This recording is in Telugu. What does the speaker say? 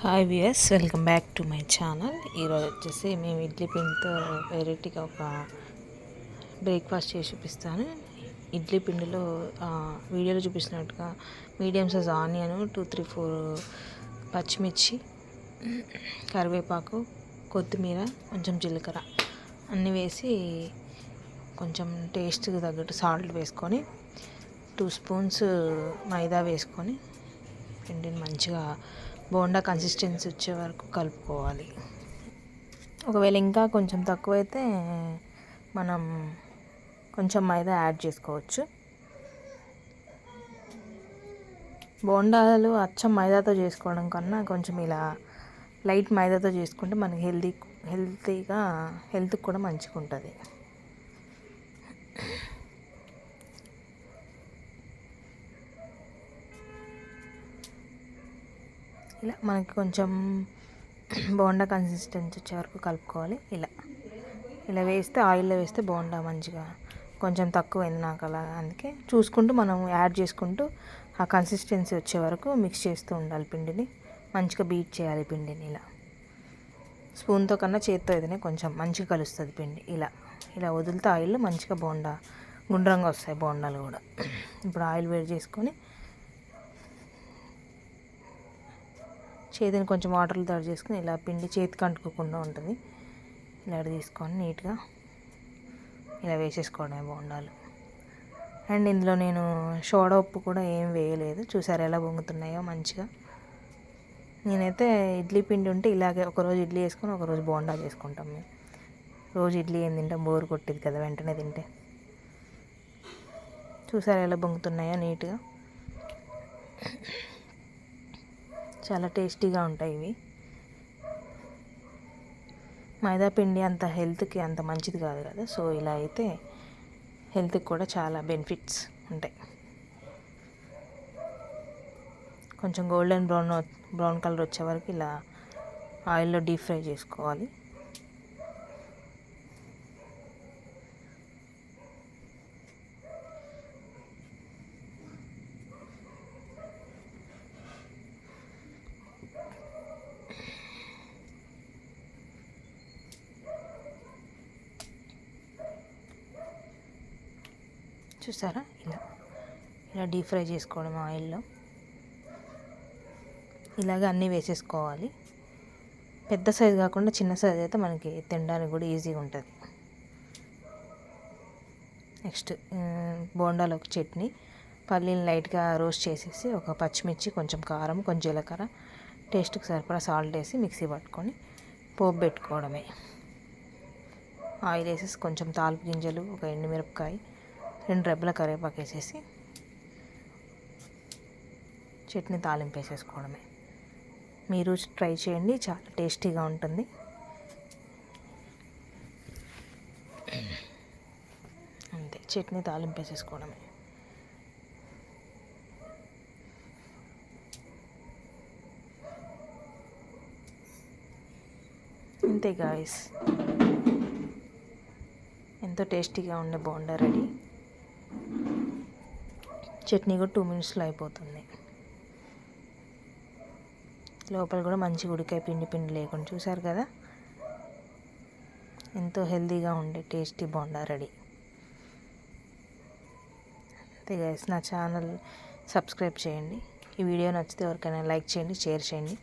Hi viewers, welcome back to my channel. ఈరోజు వచ్చేసి మేము ఇడ్లీ పిండితో వెరైటీగా ఒక బ్రేక్ఫాస్ట్ చేసి చూపిస్తాను. ఇడ్లీ పిండిలో వీడియోలో చూపిస్తున్నట్టుగా మీడియం సైజ్ ఆనియన్, 2-3-4 పచ్చిమిర్చి, కరివేపాకు, కొత్తిమీర, కొంచెం జీలకర్ర అన్నీ వేసి కొంచెం టేస్ట్కి తగ్గట్టు సాల్ట్ వేసుకొని 2 స్పూన్స్ మైదా వేసుకొని పిండిని మంచిగా బోండా కన్సిస్టెన్సీ వచ్చే వరకు కలుపుకోవాలి. ఒకవేళ ఇంకా కొంచెం తక్కువైతే మనం కొంచెం మైదా యాడ్ చేసుకోవచ్చు. బోండాలు అచ్చం మైదాతో చేసుకోవడం కన్నా కొంచెం ఇలా లైట్ మైదాతో చేసుకుంటే మనకి హెల్త్కి కూడా మంచిగా ఉంటుంది. ఇలా మనకి కొంచెం బోండా కన్సిస్టెన్సీ వచ్చే వరకు కలుపుకోవాలి. ఇలా వేస్తే ఆయిల్లో వేస్తే బోండా మంచిగా కొంచెం తక్కువైంది నాకు అలా, అందుకే చూసుకుంటూ మనం యాడ్ చేసుకుంటూ ఆ కన్సిస్టెన్సీ వచ్చే వరకు మిక్స్ చేస్తూ ఉండాలి. పిండిని మంచిగా బీట్ చేయాలి. పిండిని ఇలా స్పూన్తో కన్నా చేత్తో ఏదైనా కొంచెం మంచిగా కలుస్తుంది పిండి. ఇలా వదిలితే ఆయిల్ మంచిగా బోండా గుండ్రంగా వస్తాయి బోండాలు కూడా. ఇప్పుడు ఆయిల్ వేడి చేసుకొని చేతిని కొంచెం వాటర్లో తడి చేసుకుని ఇలా పిండి చేతికి అంటుకోకుండా ఉంటుంది. ఇలా తీసుకొని నీట్గా ఇలా వేసేసుకోవడమే బోండాలు. అండ్ ఇందులో నేను సోడా ఉప్పు కూడా ఏం వేయలేదు. చూసారు ఎలా పొంగుతున్నాయో మంచిగా. నేనైతే ఇడ్లీ పిండి ఉంటే ఇలాగే ఒకరోజు ఇడ్లీ వేసుకొని ఒకరోజు బోండా చేసుకుంటాం మేము. రోజు ఇడ్లీ ఏం తింటాం, బోరు కొట్టేది కదా వెంటనే తింటే. చూసారు ఎలా పొంగుతున్నాయో నీట్గా. చాలా టేస్టీగా ఉంటాయి ఇవి. మైదా పిండి అంత హెల్త్కి అంత మంచిది కాదు కదా, సో ఇలా అయితే హెల్త్కి కూడా చాలా బెనిఫిట్స్ ఉంటాయి. కొంచెం గోల్డెన్ బ్రౌన్ కలర్ వచ్చే వరకు ఇలా ఆయిల్లో డీప్ ఫ్రై చేసుకోవాలి. చూసారా ఇలా డీప్ ఫ్రై చేసుకోవడం ఆయిల్లో. ఇలాగ అన్నీ వేసేసుకోవాలి. పెద్ద సైజు కాకుండా చిన్న సైజు అయితే మనకి తినడానికి కూడా ఈజీగా ఉంటుంది. నెక్స్ట్ బోండాలోకి చట్నీ, పల్లీలు లైట్గా రోస్ట్ చేసేసి ఒక పచ్చిమిర్చి, కొంచెం కారం, కొంచెం జీలకర్ర, టేస్ట్కి సరిపడా సాల్ట్ వేసి మిక్సీ పట్టుకొని పోపు పెట్టుకోవడమే. ఆయిల్ వేసేసి కొంచెం తాలింపు గింజలు, ఒక ఎండుమిరపకాయ, 2 రెబ్బల కరివేపాకు వేసేసి చట్నీ తాలింపు వేసేసుకోవడమే. మీరు ట్రై చేయండి, చాలా టేస్టీగా ఉంటుంది. అంతే, చట్నీ తాలింపు వేసేసుకోవడమే. అంతే గాయస్, ఎంతో టేస్టీగా ఉండే బోండా రెడీ. చట్నీ కూడా 2 మినిట్స్లో అయిపోతుంది. లోపల కూడా మంచి ఉడికాయ, పిండి లేకుండా. చూసారు కదా, ఎంతో హెల్తీగా ఉండే టేస్టీ బోండా రెడీ. అంతే గైస్, నా ఛానల్ సబ్స్క్రైబ్ చేయండి. ఈ వీడియో నచ్చితే ఎవరికైనా లైక్ చేయండి, షేర్ చేయండి.